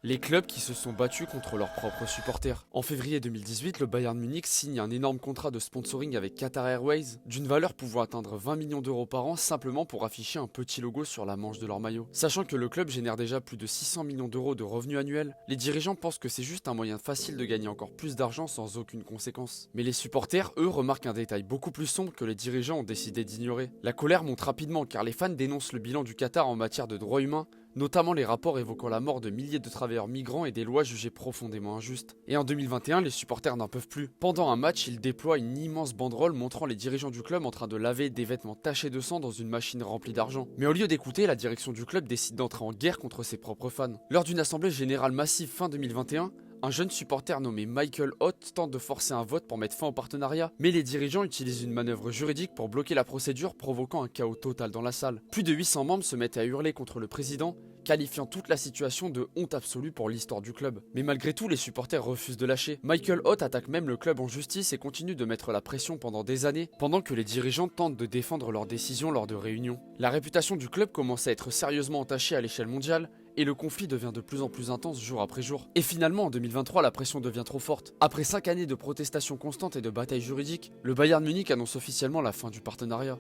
Les clubs qui se sont battus contre leurs propres supporters. En février 2018, le Bayern Munich signe un énorme contrat de sponsoring avec Qatar Airways, d'une valeur pouvant atteindre 20 millions d'euros par an simplement pour afficher un petit logo sur la manche de leur maillot. Sachant que le club génère déjà plus de 600 millions d'euros de revenus annuels, les dirigeants pensent que c'est juste un moyen facile de gagner encore plus d'argent sans aucune conséquence. Mais les supporters, eux, remarquent un détail beaucoup plus sombre que les dirigeants ont décidé d'ignorer. La colère monte rapidement car les fans dénoncent le bilan du Qatar en matière de droits humains, notamment les rapports évoquant la mort de milliers de travailleurs migrants et des lois jugées profondément injustes. Et en 2021, les supporters n'en peuvent plus. Pendant un match, ils déploient une immense banderole montrant les dirigeants du club en train de laver des vêtements tachés de sang dans une machine remplie d'argent. Mais au lieu d'écouter, la direction du club décide d'entrer en guerre contre ses propres fans. Lors d'une assemblée générale massive fin 2021, un jeune supporter nommé Michael Ott tente de forcer un vote pour mettre fin au partenariat, mais les dirigeants utilisent une manœuvre juridique pour bloquer la procédure, provoquant un chaos total dans la salle. Plus de 800 membres se mettent à hurler contre le président, qualifiant toute la situation de honte absolue pour l'histoire du club. Mais malgré tout, les supporters refusent de lâcher. Michael Ott attaque même le club en justice et continue de mettre la pression pendant des années, pendant que les dirigeants tentent de défendre leurs décisions lors de réunions. La réputation du club commence à être sérieusement entachée à l'échelle mondiale, et le conflit devient de plus en plus intense jour après jour. Et finalement, en 2023, la pression devient trop forte. Après 5 années de protestations constantes et de batailles juridiques, le Bayern Munich annonce officiellement la fin du partenariat.